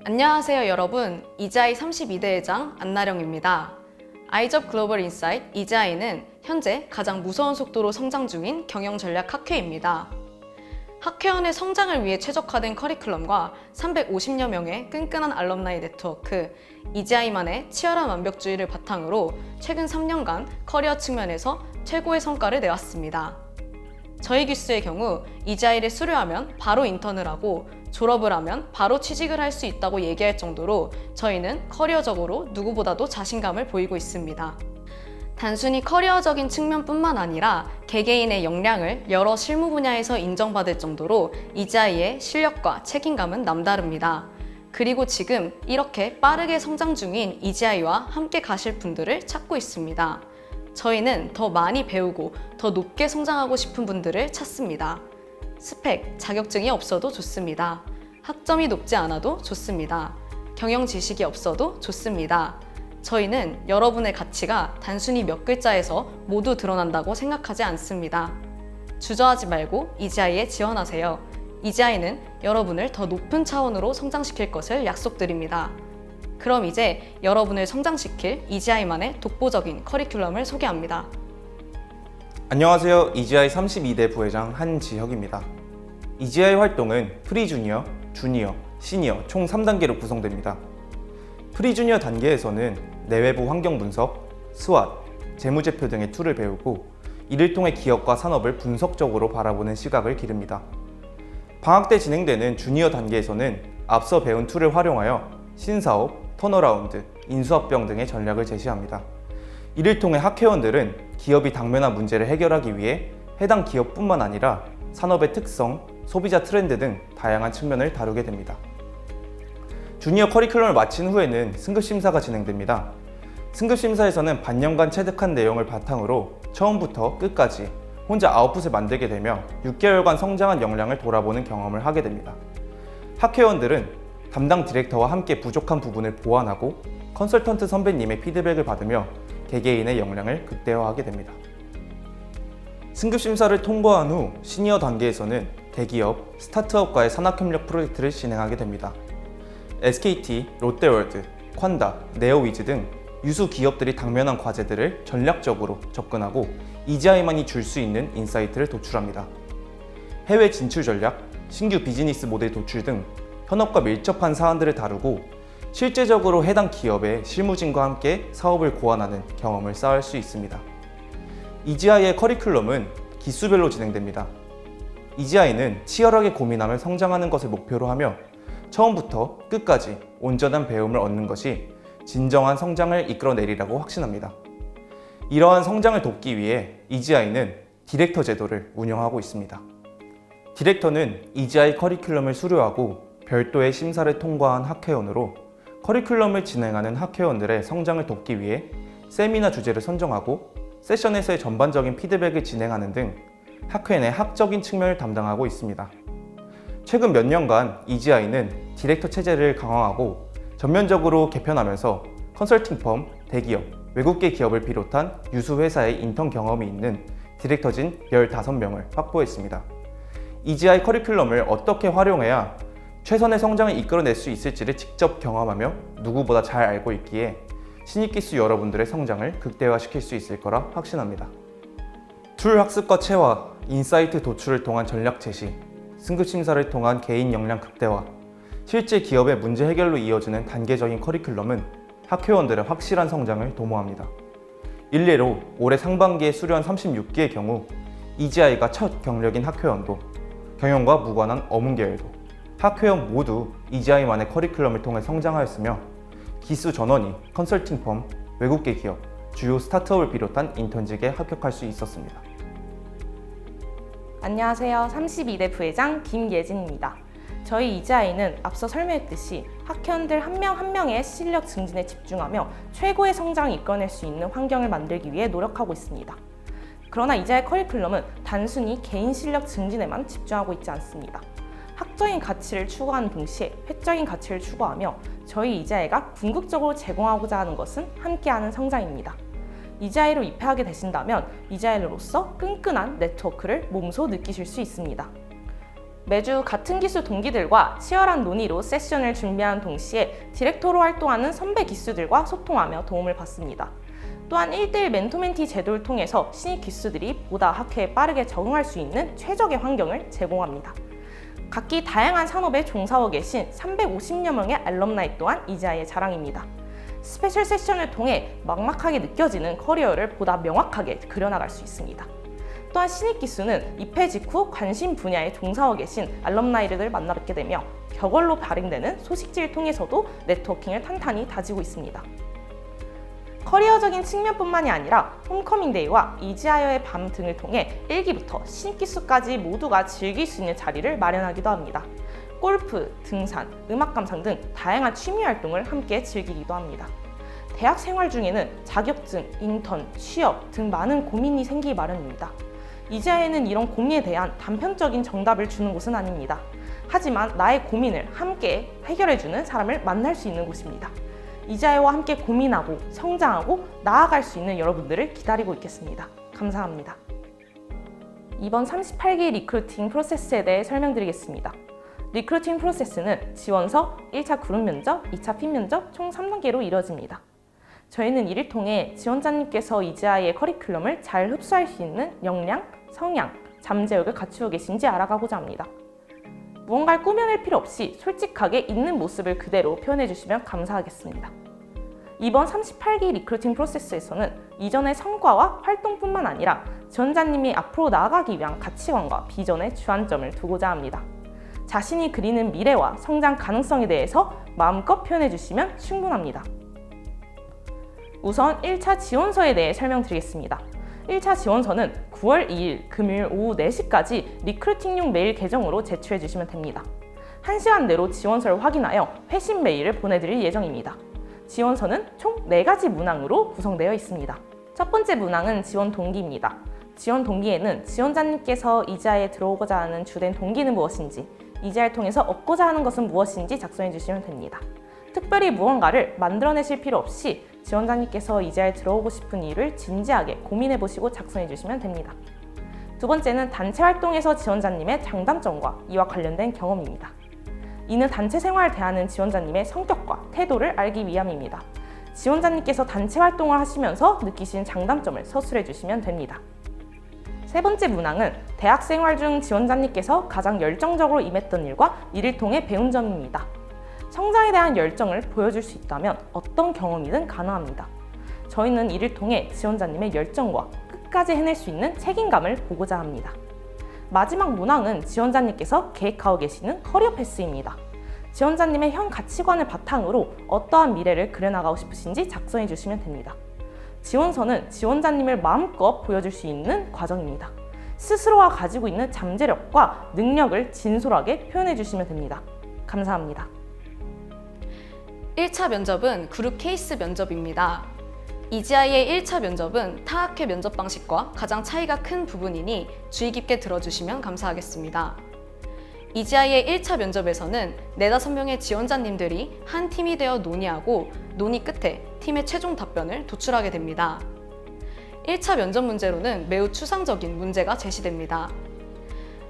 안녕하세요 여러분, 이지아이 32대 회장 안나령입니다. 아이접 글로벌 인사이트 이지아이는 현재 가장 무서운 속도로 성장 중인 경영전략 학회입니다. 학회원의 성장을 위해 최적화된 커리큘럼과 350여 명의 끈끈한 알럼나이 네트워크, 이지아이만의 치열한 완벽주의를 바탕으로 최근 3년간 커리어 측면에서 최고의 성과를 내왔습니다. 저희 기수의 경우 이지아이를 수료하면 바로 인턴을 하고 졸업을 하면 바로 취직을 할 수 있다고 얘기할 정도로 저희는 커리어적으로 누구보다도 자신감을 보이고 있습니다. 단순히 커리어적인 측면뿐만 아니라 개개인의 역량을 여러 실무 분야에서 인정받을 정도로 이지아이의 실력과 책임감은 남다릅니다. 그리고 지금 이렇게 빠르게 성장 중인 이지아이와 함께 가실 분들을 찾고 있습니다. 저희는 더 많이 배우고 더 높게 성장하고 싶은 분들을 찾습니다. 스펙, 자격증이 없어도 좋습니다. 학점이 높지 않아도 좋습니다. 경영 지식이 없어도 좋습니다. 저희는 여러분의 가치가 단순히 몇 글자에서 모두 드러난다고 생각하지 않습니다. 주저하지 말고 이지아이에 지원하세요. 이지아이는 여러분을 더 높은 차원으로 성장시킬 것을 약속드립니다. 그럼 이제 여러분을 성장시킬 이지아이만의 독보적인 커리큘럼을 소개합니다. 안녕하세요. 이지아이 32대 부회장 한지혁입니다. 이지아이 활동은 프리주니어, 주니어, 시니어 총 3단계로 구성됩니다. 프리주니어 단계에서는 내외부 환경 분석, 스왓, 재무제표 등의 툴을 배우고 이를 통해 기업과 산업을 분석적으로 바라보는 시각을 기릅니다. 방학 때 진행되는 주니어 단계에서는 앞서 배운 툴을 활용하여 신사업, 턴어라운드, 인수합병 등의 전략을 제시합니다. 이를 통해 학회원들은 기업이 당면한 문제를 해결하기 위해 해당 기업뿐만 아니라 산업의 특성, 소비자 트렌드 등 다양한 측면을 다루게 됩니다. 주니어 커리큘럼을 마친 후에는 승급심사가 진행됩니다. 승급심사에서는 반년간 체득한 내용을 바탕으로 처음부터 끝까지 혼자 아웃풋을 만들게 되며 6개월간 성장한 역량을 돌아보는 경험을 하게 됩니다. 학회원들은 담당 디렉터와 함께 부족한 부분을 보완하고 컨설턴트 선배님의 피드백을 받으며 개개인의 역량을 극대화하게 됩니다. 승급심사를 통과한 후 시니어 단계에서는 대기업, 스타트업과의 산학협력 프로젝트를 진행하게 됩니다. SKT, 롯데월드, 콴다, 네오위즈 등 유수 기업들이 당면한 과제들을 전략적으로 접근하고 이지아이만이 줄 수 있는 인사이트를 도출합니다. 해외 진출 전략, 신규 비즈니스 모델 도출 등 현업과 밀접한 사안들을 다루고 실제적으로 해당 기업의 실무진과 함께 사업을 고안하는 경험을 쌓을 수 있습니다. 이지아이의 커리큘럼은 기수별로 진행됩니다. 이지아이는 치열하게 고민하며 성장하는 것을 목표로 하며 처음부터 끝까지 온전한 배움을 얻는 것이 진정한 성장을 이끌어내리라고 확신합니다. 이러한 성장을 돕기 위해 이지아이는 디렉터 제도를 운영하고 있습니다. 디렉터는 이지아이 커리큘럼을 수료하고 별도의 심사를 통과한 학회원으로 커리큘럼을 진행하는 학회원들의 성장을 돕기 위해 세미나 주제를 선정하고 세션에서의 전반적인 피드백을 진행하는 등 학회의 학적인 측면을 담당하고 있습니다. 최근 몇 년간 이지아이는 디렉터 체제를 강화하고 전면적으로 개편하면서 컨설팅 펌, 대기업, 외국계 기업을 비롯한 유수 회사의 인턴 경험이 있는 디렉터진 15명을 확보했습니다. 이지아이 커리큘럼을 어떻게 활용해야 최선의 성장을 이끌어낼 수 있을지를 직접 경험하며 누구보다 잘 알고 있기에 신입 기수 여러분들의 성장을 극대화시킬 수 있을 거라 확신합니다. 툴 학습과 체화, 인사이트 도출을 통한 전략 제시, 승급심사를 통한 개인 역량 극대화, 실제 기업의 문제 해결로 이어지는 단계적인 커리큘럼은 학회원들의 확실한 성장을 도모합니다. 일례로 올해 상반기에 수료한 36기의 경우 이지아이가 첫 경력인 학회원도 경영과 무관한 어문 계열도 학회원 모두 이지아이만의 커리큘럼을 통해 성장하였으며 기수 전원이 컨설팅 펌, 외국계 기업, 주요 스타트업을 비롯한 인턴직에 합격할 수 있었습니다. 안녕하세요. 32대 부회장 김예진입니다. 저희 이지아이는 앞서 설명했듯이 학회원들 한 명 한 명의 실력 증진에 집중하며 최고의 성장을 이끌어낼 수 있는 환경을 만들기 위해 노력하고 있습니다. 그러나 이지아이 커리큘럼은 단순히 개인 실력 증진에만 집중하고 있지 않습니다. 학적인 가치를 추구하는 동시에 회적인 가치를 추구하며 저희 이지아이가 궁극적으로 제공하고자 하는 것은 함께하는 성장입니다. 이지아이로 입회하게 되신다면 이지아이로서 끈끈한 네트워크를 몸소 느끼실 수 있습니다. 매주 같은 기수 동기들과 치열한 논의로 세션을 준비하는 동시에 디렉터로 활동하는 선배 기수들과 소통하며 도움을 받습니다. 또한 1대1 멘토멘티 제도를 통해서 신입 기수들이 보다 학회에 빠르게 적응할 수 있는 최적의 환경을 제공합니다. 각기 다양한 산업에 종사하고 계신 350여 명의 알럼나이 또한 이지아이의 자랑입니다. 스페셜 세션을 통해 막막하게 느껴지는 커리어를 보다 명확하게 그려나갈 수 있습니다. 또한 신입 기수는 입회 직후 관심 분야에 종사하고 계신 알럼나이를 만나 뵙게 되며 격언로 발행되는 소식지를 통해서도 네트워킹을 탄탄히 다지고 있습니다. 커리어적인 측면뿐만이 아니라 홈커밍데이와 이지하여의 밤 등을 통해 1기부터 신입 기수까지 모두가 즐길 수 있는 자리를 마련하기도 합니다. 골프, 등산, 음악 감상 등 다양한 취미 활동을 함께 즐기기도 합니다. 대학 생활 중에는 자격증, 인턴, 취업 등 많은 고민이 생기기 마련입니다. 이지아이는 이런 고민에 대한 단편적인 정답을 주는 곳은 아닙니다. 하지만 나의 고민을 함께 해결해주는 사람을 만날 수 있는 곳입니다. 이지아이와 함께 고민하고 성장하고 나아갈 수 있는 여러분들을 기다리고 있겠습니다. 감사합니다. 이번 38기 리크루팅 프로세스에 대해 설명드리겠습니다. 리크루팅 프로세스는 지원서, 1차 그룹 면접, 2차 핀 면접 총 3단계로 이루어집니다. 저희는 이를 통해 지원자님께서 이지아이의 커리큘럼을 잘 흡수할 수 있는 역량, 성향, 잠재력을 갖추고 계신지 알아가고자 합니다. 무언가를 꾸며낼 필요 없이 솔직하게 있는 모습을 그대로 표현해 주시면 감사하겠습니다. 이번 38기 리크루팅 프로세스에서는 이전의 성과와 활동뿐만 아니라 지원자님이 앞으로 나아가기 위한 가치관과 비전에 주안점을 두고자 합니다. 자신이 그리는 미래와 성장 가능성에 대해서 마음껏 표현해 주시면 충분합니다. 우선 1차 지원서에 대해 설명드리겠습니다. 1차 지원서는 9월 2일 금요일 오후 4시까지 리크루팅용 메일 계정으로 제출해 주시면 됩니다. 1시간 내로 지원서를 확인하여 회신 메일을 보내드릴 예정입니다. 지원서는 총 4가지 문항으로 구성되어 있습니다. 첫 번째 문항은 지원 동기입니다. 지원 동기에는 지원자님께서 이지아이에 들어오고자 하는 주된 동기는 무엇인지, 이지아이를 통해서 얻고자 하는 것은 무엇인지 작성해 주시면 됩니다. 특별히 무언가를 만들어내실 필요 없이 지원자님께서 이지아이에 들어오고 싶은 이유를 진지하게 고민해 보시고 작성해 주시면 됩니다. 두 번째는 단체 활동에서 지원자님의 장단점과 이와 관련된 경험입니다. 이는 단체 생활을 대하는 지원자님의 성격과 태도를 알기 위함입니다. 지원자님께서 단체 활동을 하시면서 느끼신 장단점을 서술해 주시면 됩니다. 세 번째 문항은 대학 생활 중 지원자님께서 가장 열정적으로 임했던 일과 이를 통해 배운 점입니다. 성장에 대한 열정을 보여줄 수 있다면 어떤 경험이든 가능합니다. 저희는 이를 통해 지원자님의 열정과 끝까지 해낼 수 있는 책임감을 보고자 합니다. 마지막 문항은 지원자님께서 계획하고 계시는 커리어 패스입니다. 지원자님의 현 가치관을 바탕으로 어떠한 미래를 그려나가고 싶으신지 작성해 주시면 됩니다. 지원서는 지원자님을 마음껏 보여줄 수 있는 과정입니다. 스스로가 가지고 있는 잠재력과 능력을 진솔하게 표현해 주시면 됩니다. 감사합니다. 1차 면접은 그룹 케이스 면접입니다. 이지아이의 1차 면접은 타 학회 면접 방식과 가장 차이가 큰 부분이니 주의 깊게 들어주시면 감사하겠습니다. 이지아이의 1차 면접에서는 4-5명의 지원자님들이 한 팀이 되어 논의하고 논의 끝에 팀의 최종 답변을 도출하게 됩니다. 1차 면접 문제로는 매우 추상적인 문제가 제시됩니다.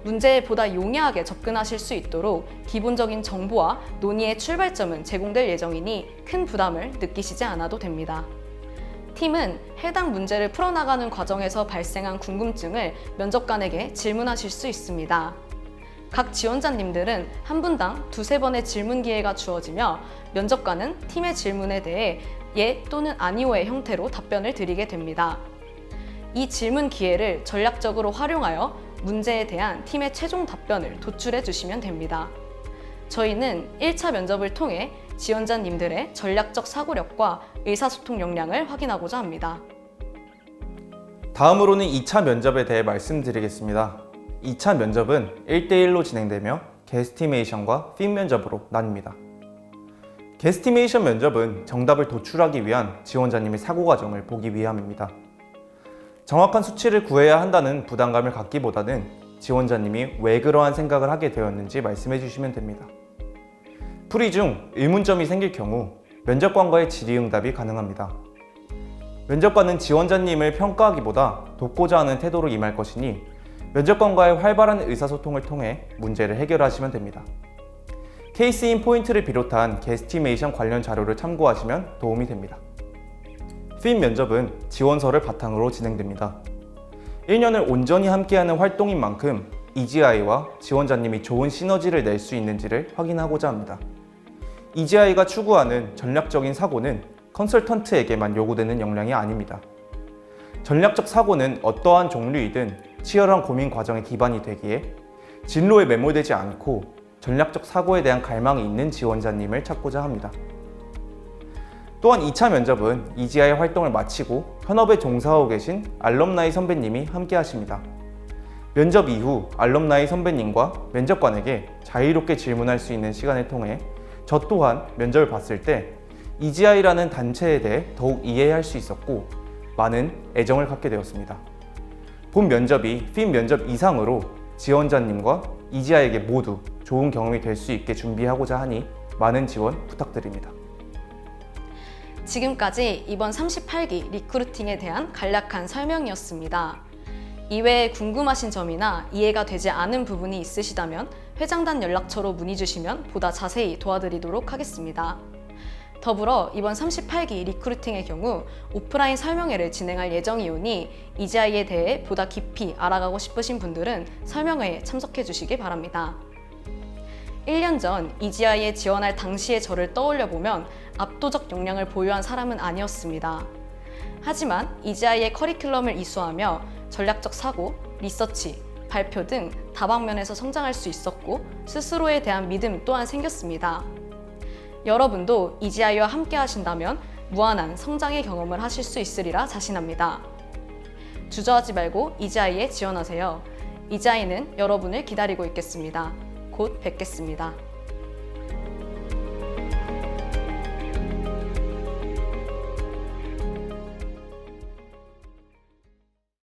문제에 보다 용이하게 접근하실 수 있도록 기본적인 정보와 논의의 출발점은 제공될 예정이니 큰 부담을 느끼시지 않아도 됩니다. 팀은 해당 문제를 풀어나가는 과정에서 발생한 궁금증을 면접관에게 질문하실 수 있습니다. 각 지원자님들은 한 분당 2-3번의 질문 기회가 주어지며 면접관은 팀의 질문에 대해 예 또는 아니오의 형태로 답변을 드리게 됩니다. 이 질문 기회를 전략적으로 활용하여 문제에 대한 팀의 최종 답변을 도출해 주시면 됩니다. 저희는 1차 면접을 통해 지원자님들의 전략적 사고력과 의사소통 역량을 확인하고자 합니다. 다음으로는 2차 면접에 대해 말씀드리겠습니다. 2차 면접은 1대1로 진행되며 게스티메이션과 핀 면접으로 나뉩니다. 게스티메이션 면접은 정답을 도출하기 위한 지원자님의 사고 과정을 보기 위함입니다. 정확한 수치를 구해야 한다는 부담감을 갖기보다는 지원자님이 왜 그러한 생각을 하게 되었는지 말씀해 주시면 됩니다. 풀이 중 의문점이 생길 경우 면접관과의 질의응답이 가능합니다. 면접관은 지원자님을 평가하기보다 돕고자 하는 태도로 임할 것이니 면접관과의 활발한 의사소통을 통해 문제를 해결하시면 됩니다. 케이스인 포인트를 비롯한 게스티메이션 관련 자료를 참고하시면 도움이 됩니다. FIM 면접은 지원서를 바탕으로 진행됩니다. 1년을 온전히 함께하는 활동인 만큼 EGI와 지원자님이 좋은 시너지를 낼 수 있는지를 확인하고자 합니다. EGI가 추구하는 전략적인 사고는 컨설턴트에게만 요구되는 역량이 아닙니다. 전략적 사고는 어떠한 종류이든 치열한 고민 과정의 기반이 되기에 진로에 매몰되지 않고 전략적 사고에 대한 갈망이 있는 지원자님을 찾고자 합니다. 또한 2차 면접은 EGI 활동을 마치고 현업에 종사하고 계신 알럼나이 선배님이 함께 하십니다. 면접 이후 알럼나이 선배님과 면접관에게 자유롭게 질문할 수 있는 시간을 통해 저 또한 면접을 봤을 때 EGI라는 단체에 대해 더욱 이해할 수 있었고 많은 애정을 갖게 되었습니다. 본 면접이 FIM 면접 이상으로 지원자님과 EGI에게 모두 좋은 경험이 될 수 있게 준비하고자 하니 많은 지원 부탁드립니다. 지금까지 이번 38기 리크루팅에 대한 간략한 설명이었습니다. 이외에 궁금하신 점이나 이해가 되지 않은 부분이 있으시다면 회장단 연락처로 문의 주시면 보다 자세히 도와드리도록 하겠습니다. 더불어 이번 38기 리크루팅의 경우 오프라인 설명회를 진행할 예정이오니 EGI에 대해 보다 깊이 알아가고 싶으신 분들은 설명회에 참석해 주시기 바랍니다. 1년 전 EGI에 지원할 당시의 저를 떠올려 보면 압도적 역량을 보유한 사람은 아니었습니다. 하지만 EGI의 커리큘럼을 이수하며 전략적 사고, 리서치, 발표 등 다방면에서 성장할 수 있었고 스스로에 대한 믿음 또한 생겼습니다. 여러분도 EGI와 함께 하신다면 무한한 성장의 경험을 하실 수 있으리라 자신합니다. 주저하지 말고 EGI에 지원하세요. EGI는 여러분을 기다리고 있겠습니다. 곧 뵙겠습니다.